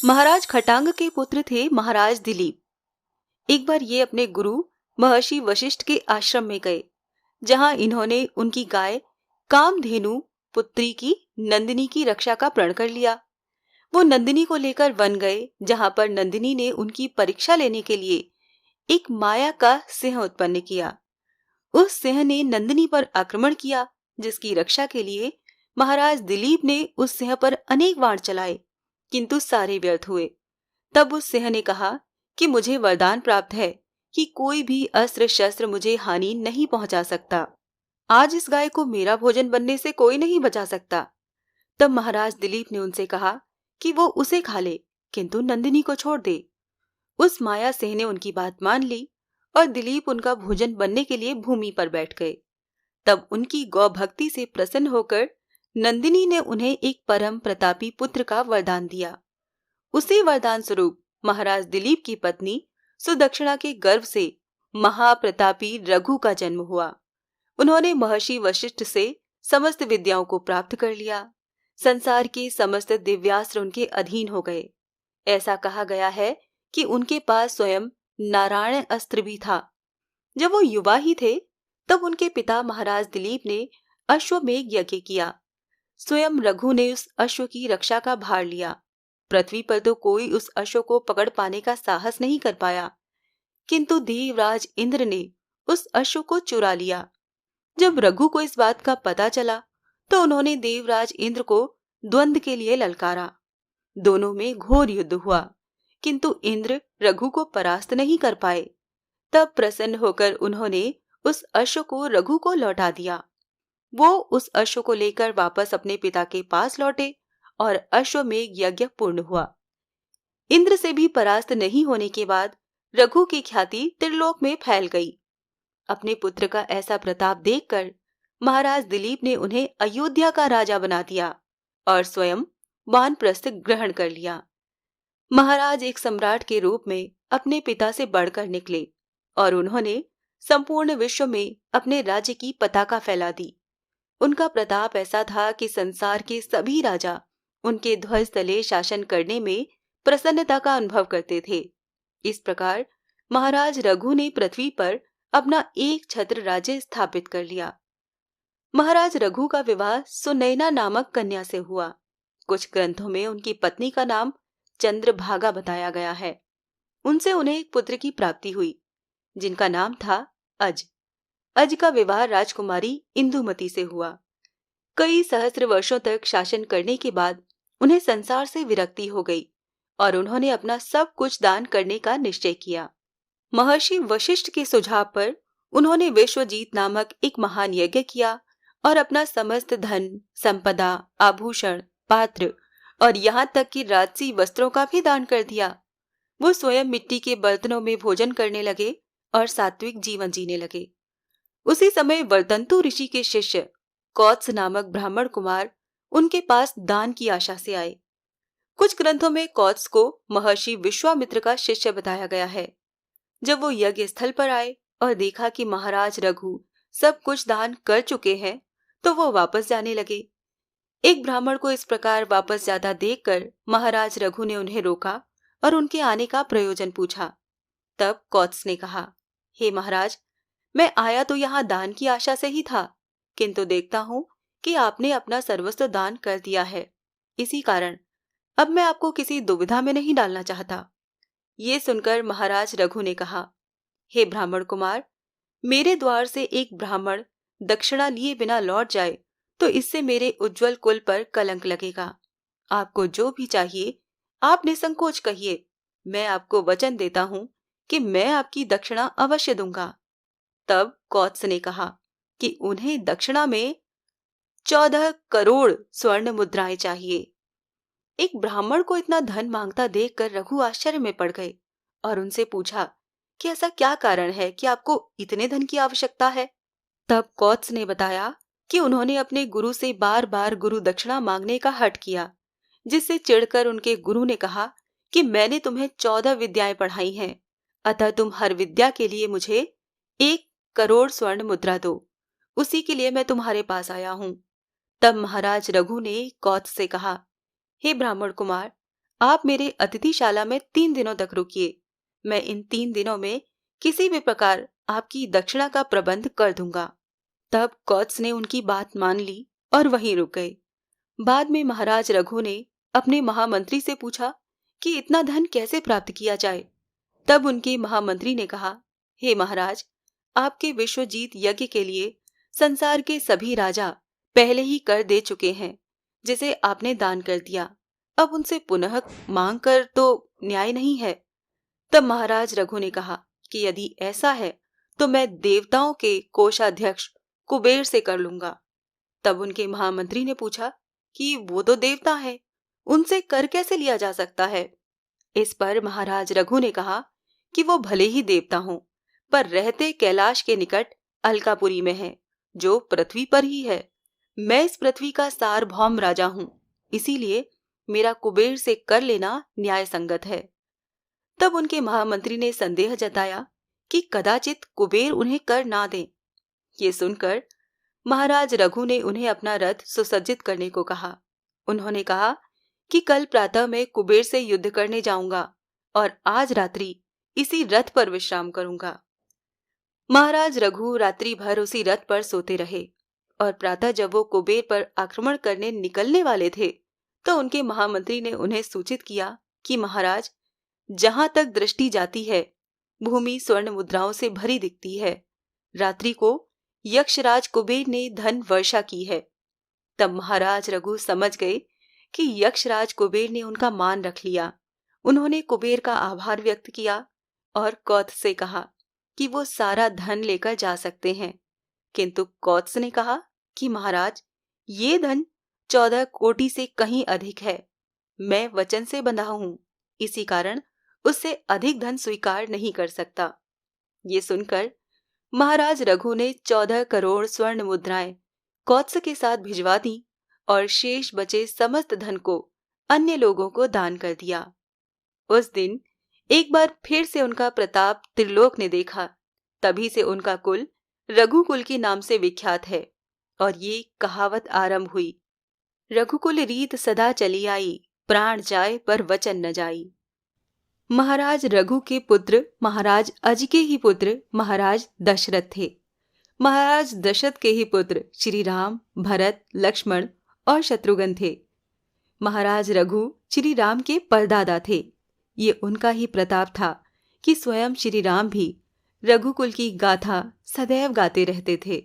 महाराज खटांग के पुत्र थे महाराज दिलीप। एक बार ये अपने गुरु महर्षि वशिष्ठ के आश्रम में गए, जहां इन्होंने उनकी गाय कामधेनु पुत्री की नंदिनी की रक्षा का प्रण कर लिया। वो नंदिनी को लेकर वन गए, जहां पर नंदिनी ने उनकी परीक्षा लेने के लिए एक माया का सिंह उत्पन्न किया। उस सिंह ने नंदिनी पर आक्रमण किया, जिसकी रक्षा के लिए महाराज दिलीप ने उस सिंह पर अनेक वाण चलाए, किंतु सारे व्यर्थ हुए। तब उस सिंह ने कहा कि मुझे वरदान प्राप्त है कि कोई भी अस्त्र शस्त्र मुझे हानि नहीं पहुंचा सकता। आज इस गाय को मेरा भोजन बनने से कोई नहीं बचा सकता। तब महाराज दिलीप ने उनसे कहा कि वो उसे खा ले, किंतु नंदिनी को छोड़ दे। उस माया सिंह ने उनकी बात मान ली और दिलीप उनका भोजन बनने के लिए भूमि पर बैठ गए। तब उनकी गौ भक्ति से प्रसन्न होकर नंदिनी ने उन्हें एक परम प्रतापी पुत्र का वरदान दिया। उसी वरदान स्वरूप महाराज दिलीप की पत्नी सुदक्षिणा के गर्भ से महाप्रतापी रघु का जन्म हुआ। उन्होंने महर्षि वशिष्ठ से समस्त विद्याओं को प्राप्त कर लिया। संसार के समस्त दिव्यास्त्र उनके अधीन हो गए। ऐसा कहा गया है कि उनके पास स्वयं नारायण अस्त्र भी था। जब वो युवा ही थे, तब उनके पिता महाराज दिलीप ने अश्वमेघ यज्ञ किया। स्वयं रघु ने उस अश्व की रक्षा का भार लिया। पृथ्वी पर तो कोई उस अश्व को पकड़ पाने का साहस नहीं कर पाया, किंतु देवराज इंद्र ने उस अश्व को चुरा लिया। जब रघु को इस बात का पता चला, तो उन्होंने देवराज इंद्र को द्वंद्व के लिए ललकारा। दोनों में घोर युद्ध हुआ, किंतु इंद्र रघु को परास्त नहीं कर पाए। तब प्रसन्न होकर उन्होंने उस अश्व को रघु को लौटा दिया। वो उस अश्व को लेकर वापस अपने पिता के पास लौटे और अश्वमेघ यज्ञ पूर्ण हुआ। इंद्र से भी परास्त नहीं होने के बाद रघु की ख्याति त्रिलोक में फैल गई। अपने पुत्र का ऐसा प्रताप देखकर महाराज दिलीप ने उन्हें अयोध्या का राजा बना दिया और स्वयं वानप्रस्थ ग्रहण कर लिया। महाराज एक सम्राट के रूप में अपने पिता से बढ़कर निकले और उन्होंने संपूर्ण विश्व में अपने राज्य की पताका फैला दी। उनका प्रताप ऐसा था कि संसार के सभी राजा उनके ध्वज तले शासन करने में प्रसन्नता का अनुभव करते थे। इस प्रकार महाराज रघु ने पृथ्वी पर अपना एक छत्र राज्य स्थापित कर लिया। महाराज रघु का विवाह सुनैना नामक कन्या से हुआ। कुछ ग्रंथों में उनकी पत्नी का नाम चंद्रभागा बताया गया है। उनसे उन्हें एक पुत्र की प्राप्ति हुई, जिनका नाम था अज। अज का विवाह राजकुमारी इंदुमती से हुआ। कई सहस्त्र वर्षों तक शासन करने के बाद उन्हें संसार से विरक्ति हो गई और उन्होंने अपना सब कुछ दान करने का निश्चय किया। महर्षि वशिष्ठ के सुझाव पर उन्होंने विश्वजीत नामक एक महान यज्ञ किया और अपना समस्त धन, संपदा, आभूषण, पात्र और यहाँ तक कि राजसी वस्त्रों का भी दान कर दिया। वो स्वयं मिट्टी के बर्तनों में भोजन करने लगे और सात्विक जीवन जीने लगे। उसी समय वर्तंतु ऋषि के शिष्य कौत्स नामक ब्राह्मण कुमार उनके पास दान की आशा से आए। कुछ ग्रंथों में कौत्स को महर्षि विश्वामित्र का शिष्य बताया गया है। जब वो यज्ञ स्थल पर आए और देखा कि महाराज रघु सब कुछ दान कर चुके हैं, तो वो वापस जाने लगे। एक ब्राह्मण को इस प्रकार वापस जाता देखकर महाराज रघु ने उन्हें रोका और उनके आने का प्रयोजन पूछा। तब कौत्स ने कहा, हे महाराज, मैं आया तो यहाँ दान की आशा से ही था, किंतु देखता हूँ कि आपने अपना सर्वस्व दान कर दिया है। इसी कारण अब मैं आपको किसी दुविधा में नहीं डालना चाहता। ये सुनकर महाराज रघु ने कहा, हे ब्राह्मण कुमार, मेरे द्वार से एक ब्राह्मण दक्षिणा लिए बिना लौट जाए तो इससे मेरे उज्जवल कुल पर कलंक लगेगा। आपको जो भी चाहिए आप निसंकोच कहिए। मैं आपको वचन देता हूँ कि मैं आपकी दक्षिणा अवश्य दूंगा। तब कौत्स ने कहा कि उन्हें दक्षिणा में 14 करोड़ स्वर्ण मुद्राएं चाहिए। एक ब्राह्मण को इतना धन मांगता देखकर रघु आश्चर्य में पड़ गए और उनसे पूछा कि ऐसा क्या कारण है कि आपको इतने धन की आवश्यकता है। तब कौत्स ने बताया कि उन्होंने अपने गुरु से बार बार गुरु दक्षिणा मांगने का हठ किया, जिससे चिढ़कर उनके गुरु ने कहा कि मैंने तुम्हें 14 विद्याएं पढ़ाई हैं, अतः तुम हर विद्या के लिए मुझे 1 करोड़ स्वर्ण मुद्रा दो। उसी के लिए मैं तुम्हारे पास आया हूँ। तब महाराज रघु ने कौत्स से कहा, हे ब्राह्मण कुमार, आप मेरे अतिथिशाला में 3 दिनों तक रुकिए। मैं इन 3 दिनों में किसी भी प्रकार आपकी दक्षिणा का प्रबंध कर दूंगा। तब कौत्स ने उनकी बात मान ली और वहीं रुक गए। बाद में महाराज रघु ने अपने महामंत्री से पूछा कि इतना धन कैसे प्राप्त किया जाए। तब उनके महामंत्री ने कहा, हे महाराज, आपके विश्वजीत यज्ञ के लिए संसार के सभी राजा पहले ही कर दे चुके हैं, जिसे आपने दान कर दिया। अब उनसे पुनः मांग कर तो न्याय नहीं है। तब महाराज रघु ने कहा कि यदि ऐसा है तो मैं देवताओं के कोषाध्यक्ष कुबेर से कर लूंगा। तब उनके महामंत्री ने पूछा कि वो तो देवता है, उनसे कर कैसे लिया जा सकता है। इस पर महाराज रघु ने कहा कि वो भले ही देवता हों, पर रहते कैलाश के निकट अलकापुरी में है, जो पृथ्वी पर ही है। मैं इस पृथ्वी का सार्वभौम राजा हूं, इसीलिए मेरा कुबेर से कर लेना न्याय संगत है। तब उनके महामंत्री ने संदेह जताया कि कदाचित कुबेर उन्हें कर ना दें। ये सुनकर महाराज रघु ने उन्हें अपना रथ सुसज्जित करने को कहा। उन्होंने कहा कि कल प्रातः मैं कुबेर से युद्ध करने जाऊंगा और आज रात्रि इसी रथ पर विश्राम करूंगा। महाराज रघु रात्रि भर उसी रथ पर सोते रहे और प्रातः जब वो कुबेर पर आक्रमण करने निकलने वाले थे तो उनके महामंत्री ने उन्हें सूचित किया कि महाराज, जहां तक दृष्टि जाती है भूमि स्वर्ण मुद्राओं से भरी दिखती है। रात्रि को यक्षराज कुबेर ने धन वर्षा की है। तब महाराज रघु समझ गए कि यक्षराज कुबेर ने उनका मान रख लिया। उन्होंने कुबेर का आभार व्यक्त किया और कौत्स से कहा कि वो सारा धन लेकर जा सकते हैं। किंतु कौत्स ने कहा कि महाराज, ये धन 14 कोटि से कहीं अधिक है। मैं वचन से बंधा हूं, इसी कारण उससे अधिक धन स्वीकार नहीं कर सकता। ये सुनकर महाराज रघु ने 14 करोड़ स्वर्ण मुद्राएं कौत्स के साथ भिजवा दी और शेष बचे समस्त धन को अन्य लोगों को दान कर दिया। उस दिन एक बार फिर से उनका प्रताप त्रिलोक ने देखा। तभी से उनका कुल रघुकुल के नाम से विख्यात है और ये कहावत आरंभ हुई, रघुकुल रीत सदा चली आई, प्राण जाए पर वचन न जाई। महाराज रघु के पुत्र महाराज अज के ही पुत्र महाराज दशरथ थे। महाराज दशरथ के ही पुत्र श्री राम, भरत, लक्ष्मण और शत्रुघ्न थे। महाराज रघु श्री राम के परदादा थे। ये उनका ही प्रताप था कि स्वयं श्री राम भी रघुकुल की गाथा सदैव गाते रहते थे।